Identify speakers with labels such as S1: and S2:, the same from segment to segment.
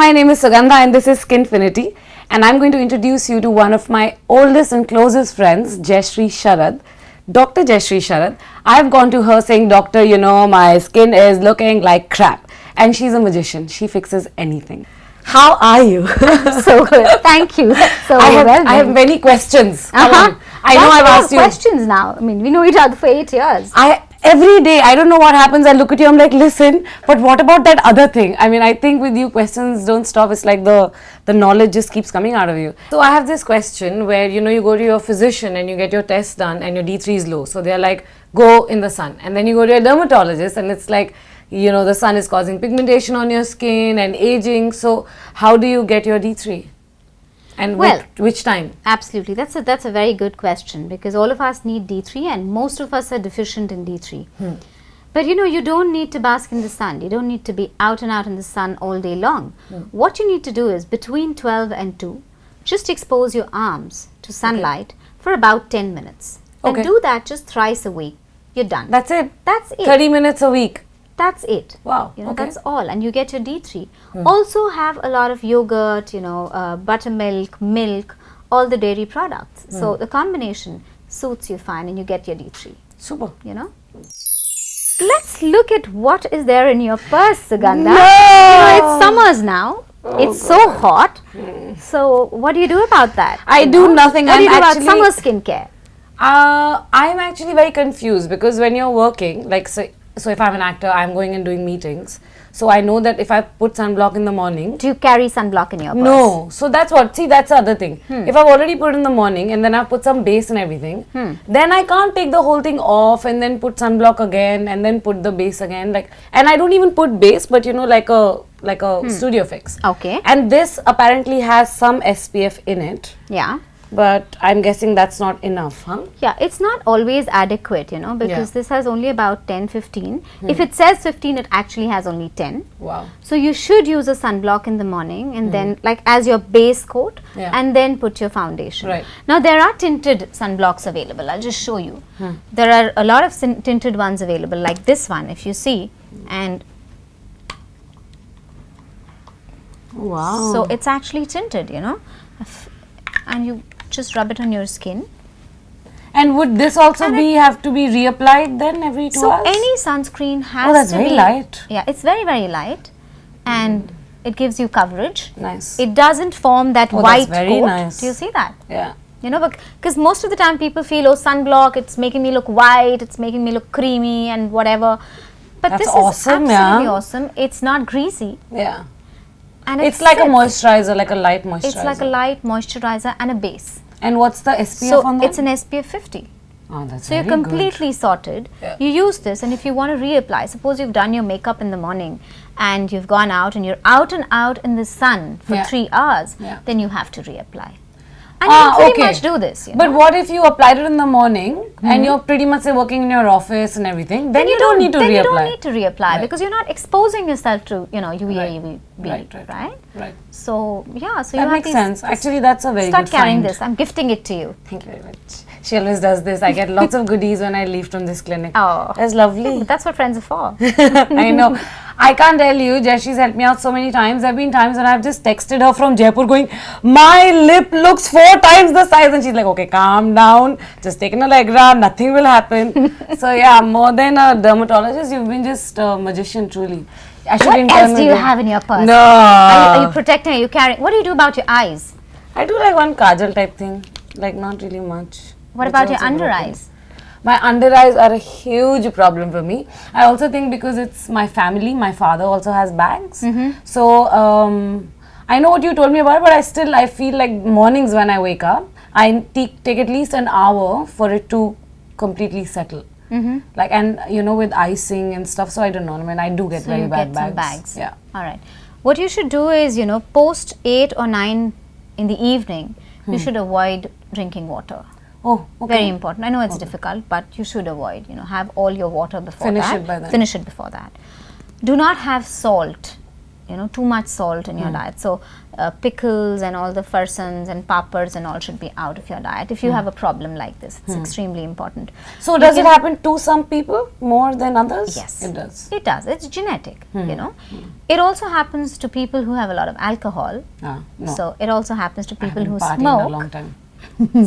S1: my name is Sugandha and this is Skinfiniti, and I'm going to introduce you to one of my oldest and closest friends, Jaishree Sharad. Dr. Jaishree Sharad. I've gone to her saying, Doctor, you know, my skin is looking like crap. And she's a magician. She fixes anything. How are you?
S2: So good. Thank you. So
S1: I have many questions. I know I've asked you.
S2: Questions now. I mean, we know each other for 8 years.
S1: Every day, I don't know what happens. I look at you, I'm like, listen, but what about that other thing? I mean, I think with you, questions don't stop. It's like the knowledge just keeps coming out of you. So I have this question where, you know, you go to your physician and you get your test done and your D3 is low. So they're like, go in the sun. And then you go to a dermatologist and it's like, you know, the sun is causing pigmentation on your skin and aging. So how do you get your D3? And which time?
S2: Absolutely. That's a very good question, because all of us need D3 and most of us are deficient in D3. But you know, you don't need to bask in the sun. You don't need to be out and out in the sun all day long. What you need to do is between 12 and 2, just expose your arms to sunlight for about 10 minutes. And do that just thrice a week. You're done.
S1: That's it?
S2: That's it.
S1: 30 minutes a week?
S2: That's it.
S1: Wow.
S2: You know, that's all. And you get your D3. Also have a lot of yogurt, you know, buttermilk, milk, all the dairy products. So the combination suits you fine and you get your D3.
S1: Super.
S2: You know. Let's look at what is there in your purse, Sugandha.
S1: No!
S2: You know, it's summers now. It's so hot. So what do you do about that?
S1: I do nothing.
S2: What do you do about summer skincare?
S1: I'm actually very confused, because when you're working, like so if I'm an actor, I'm going and doing meetings. So I know that if I put sunblock in the morning.
S2: Do you carry sunblock in your purse?
S1: No. So that's that's the other thing. If I've already put in the morning and then I've put some base and everything, then I can't take the whole thing off and then put sunblock again and then put the base again. And I don't even put base, but you know, like a studio fix.
S2: Okay.
S1: And this apparently has some SPF in it.
S2: Yeah.
S1: But I'm guessing that's not enough, huh?
S2: Yeah, it's not always adequate, you know, because this has only about 10, 15. If it says 15, it actually has only 10.
S1: Wow.
S2: So you should use a sunblock in the morning and then like as your base coat and then put your foundation.
S1: Right.
S2: Now there are tinted sunblocks available. I'll just show you. There are a lot of tinted ones available, like this one, if you see. And
S1: wow.
S2: So it's actually tinted, you know, and you just rub it on your skin.
S1: And would this also have to be reapplied then every 2 hours?
S2: So any sunscreen has
S1: that's very light.
S2: Yeah, it's very, very light, and it gives you coverage.
S1: Nice.
S2: It doesn't form that white
S1: that's very
S2: coat.
S1: Nice.
S2: Do you see that?
S1: Yeah.
S2: You know, because most of the time people feel, oh, sunblock, it's making me look white, it's making me look creamy and whatever. But
S1: that's
S2: this
S1: awesome,
S2: is absolutely awesome. It's not greasy.
S1: Yeah.
S2: And
S1: it's like a moisturizer, like a light moisturizer.
S2: It's like a light moisturizer and a base.
S1: And what's the SPF on that?
S2: It's an SPF 50.
S1: Oh, that's
S2: so you're completely sorted.
S1: Yeah.
S2: You use this, and if you want to reapply, suppose you've done your makeup in the morning and you've gone out and you're out and out in the sun for 3 hours, then you have to reapply. And you can pretty much do this. You know?
S1: But what if you applied it in the morning and you're pretty much say, working in your office and everything? Then you don't need to reapply.
S2: Then you don't need to reapply because you're not exposing yourself to, you know, UVA, UVB, right? So yeah, so
S1: that makes sense. Actually, that's a very good
S2: Start carrying
S1: find.
S2: this. I'm gifting it to you.
S1: Thank you very much. She always does this. I get lots of goodies when I leave from this clinic.
S2: Oh,
S1: that's lovely.
S2: Yeah, but that's what friends are for.
S1: I know. I can't tell you, Jaishree's helped me out so many times. There have been times when I've just texted her from Jaipur going, my lip looks 4 times the size. And she's like, okay, calm down. Just take an Allegra. Nothing will happen. So yeah, more than a dermatologist, you've been just a magician, truly.
S2: What else do you have in your purse?
S1: No.
S2: Are you protecting? Are you carrying? What do you do about your eyes?
S1: I do like one kajal type thing. Like not really much.
S2: What about your under eyes?
S1: My under eyes are a huge problem for me. I also think because it's my family, my father also has bags. So I know what you told me about it, but I feel like mornings when I wake up, I take at least an hour for it to completely settle. Like, and you know, with icing and stuff, so I don't know. I mean, I do get very bad bags. Yeah.
S2: All right. What you should do is, you know, post 8 or 9 in the evening, you should avoid drinking water.
S1: Oh, okay.
S2: Very important. I know it's difficult, but you should avoid, you know, have all your water before
S1: Finish
S2: that.
S1: it by then.
S2: Finish it before that. Do not have salt too much salt in your diet. So pickles and all the farsans and papads and all should be out of your diet if you have a problem like this. It's extremely important.
S1: So does it happen to some people more than others?
S2: Yes,
S1: it does.
S2: It does. It's genetic. It also happens to people who have a lot of alcohol.
S1: No.
S2: So it also happens to people who
S1: Party
S2: smoke.
S1: in a long time.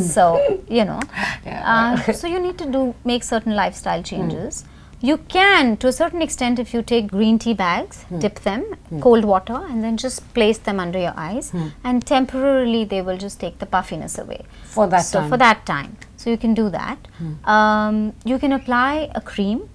S2: So
S1: Yeah.
S2: so you need to make certain lifestyle changes. You can, to a certain extent, if you take green tea bags, dip them, cold water, and then just place them under your eyes, and temporarily they will just take the puffiness away.
S1: For that
S2: So
S1: time.
S2: for that time, so you can do that. You can apply a cream,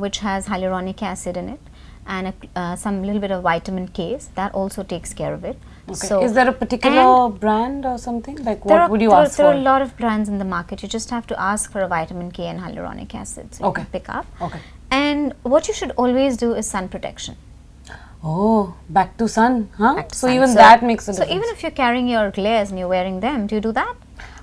S2: which has hyaluronic acid in it, and some little bit of vitamin K. That also takes care of it.
S1: Okay.
S2: So
S1: is there a particular brand or something? Like what would you ask
S2: there
S1: for?
S2: are a lot of brands in the market. You just have to ask for a vitamin K and hyaluronic acid. So you can pick up.
S1: Okay.
S2: And what you should always do is sun protection.
S1: Oh, back to sun, huh?
S2: Back to
S1: So
S2: sun.
S1: even that makes a
S2: So
S1: difference.
S2: even if you're carrying your glares and you're wearing them, do you do that?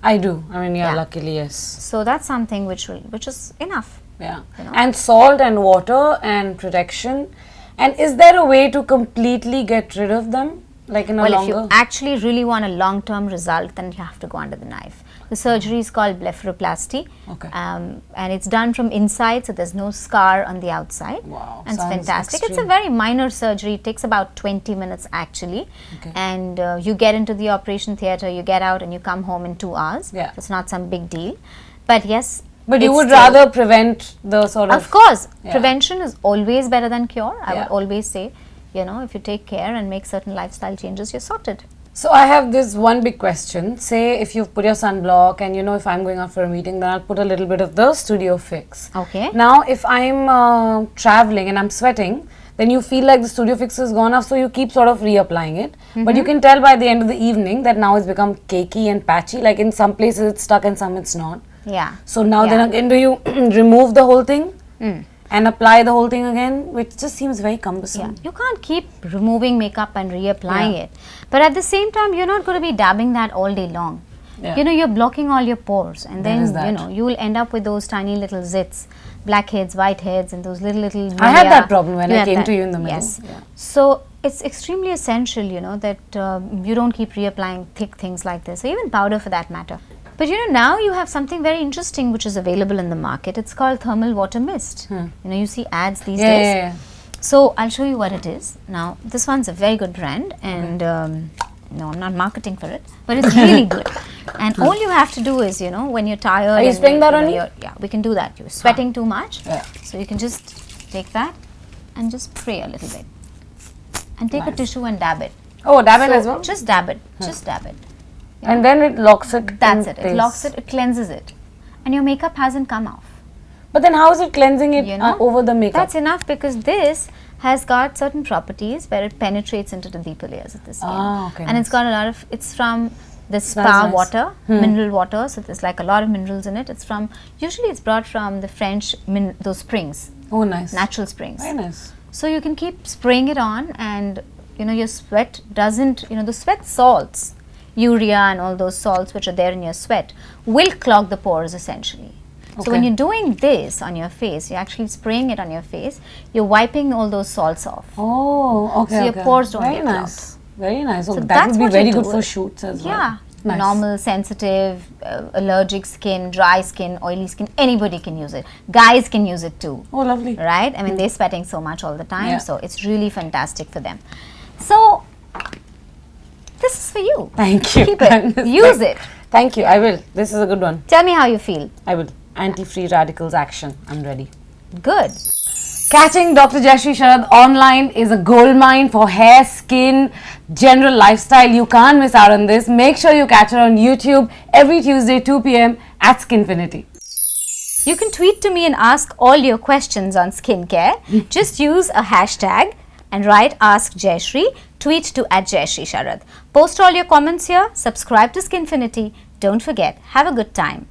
S1: I do. I mean,
S2: Yeah.
S1: luckily, yes.
S2: So that's something which is enough.
S1: Yeah.
S2: know?
S1: And salt and water and protection. And is there a way to completely get rid of them? Like in a
S2: Well,
S1: longer?
S2: if you actually really want a long-term result, then you have to go under the knife. The surgery is called blepharoplasty,
S1: Okay.
S2: and it's done from inside, so there's no scar on the outside.
S1: Wow,
S2: and it's
S1: sounds
S2: fantastic. It's a
S1: extreme.
S2: very minor surgery. It takes about 20 minutes actually,
S1: Okay.
S2: and you get into the operation theatre, you get out, and you come home in 2 hours.
S1: Yeah.
S2: It's not some big deal, but yes.
S1: But you
S2: it's
S1: would
S2: still-
S1: rather prevent the sort of...
S2: Of course,
S1: Yeah.
S2: prevention is always better than cure. I
S1: Yeah.
S2: would always say, if you take care and make certain lifestyle changes, you're sorted.
S1: So I have this one big question. Say if you've put your sunblock and if I'm going out for a meeting, then I'll put a little bit of the Studio Fix.
S2: Okay.
S1: Now if I'm traveling and I'm sweating, then you feel like the Studio Fix has gone off, so you keep sort of reapplying it. But you can tell by the end of the evening that now it's become cakey and patchy. Like in some places it's stuck and some it's not.
S2: Yeah.
S1: So now
S2: Yeah.
S1: then again, do you remove the whole thing and apply the whole thing again, which just seems very cumbersome.
S2: Yeah, you can't keep removing makeup and reapplying
S1: Yeah.
S2: it. But at the same time, you're not going to be dabbing that all day long.
S1: Yeah.
S2: You're blocking all your pores, and
S1: There is
S2: then
S1: that.
S2: you will end up with those tiny little zits, blackheads, whiteheads, and those little.
S1: I had
S2: milia.
S1: that problem when I
S2: had
S1: came
S2: that.
S1: to you in the middle.
S2: Yes.
S1: Yeah.
S2: So it's extremely essential, that you don't keep reapplying thick things like this, or even powder for that matter. But now you have something very interesting which is available in the market. It's called thermal water mist. You see ads these days.
S1: Yeah.
S2: So I'll show you what it is. Now this one's a very good brand, and no, I'm not marketing for it, but it's really good. And all you have to do is, when you're tired.
S1: Are you
S2: and
S1: spraying that on me?
S2: Yeah, we can do that. You're sweating too much,
S1: Yeah.
S2: so you can just take that and just spray a little bit, and take a
S1: Nice.
S2: tissue and dab it.
S1: Oh, dab it
S2: So
S1: as well?
S2: Just dab it. Just dab it.
S1: And then it locks it.
S2: That's
S1: in
S2: it. It
S1: place.
S2: locks it. It cleanses it, and your makeup hasn't come off.
S1: But then how is it cleansing it over the makeup?
S2: That's enough, because this has got certain properties where it penetrates into the deeper layers of the skin.
S1: Okay,
S2: and it's got a lot of, it's from the spa
S1: nice.
S2: water, mineral water, so there's like a lot of minerals in it. It's from, usually it's brought from the French, those springs,
S1: Oh, nice.
S2: natural springs.
S1: Very nice.
S2: So you can keep spraying it on, and your sweat doesn't, the sweat salts, urea and all those salts which are there in your sweat will clog the pores essentially. So when
S1: Okay.
S2: you're doing this on your face, you're actually spraying it on your face, you're wiping all those salts off.
S1: Oh, okay.
S2: So your pores don't
S1: Very
S2: get
S1: nice. Very nice. So
S2: So
S1: that
S2: that's
S1: would be
S2: what
S1: very
S2: you
S1: good
S2: do.
S1: for shoots as well.
S2: Yeah.
S1: Nice.
S2: Normal, sensitive, allergic skin, dry skin, oily skin, anybody can use it. Guys can use it too.
S1: Oh, lovely.
S2: Right? I mean, they're sweating so much all the time,
S1: Yeah.
S2: so it's really fantastic for them. So, this is for you.
S1: Thank you.
S2: Keep it. Use it.
S1: Thank you. I will. This is a good one.
S2: Tell me how you feel.
S1: I will. Anti-free radicals action. I'm ready.
S2: Good.
S1: Catching Dr. Jaishree Sharad online is a goldmine for hair, skin, general lifestyle. You can't miss out on this. Make sure you catch her on YouTube every Tuesday 2 p.m. at Skinfiniti.
S2: You can tweet to me and ask all your questions on skincare. Just use a hashtag and write Ask Jaishree. Tweet to @Jaishree Sharad. Post all your comments here. Subscribe to Skinfiniti. Don't forget, have a good time.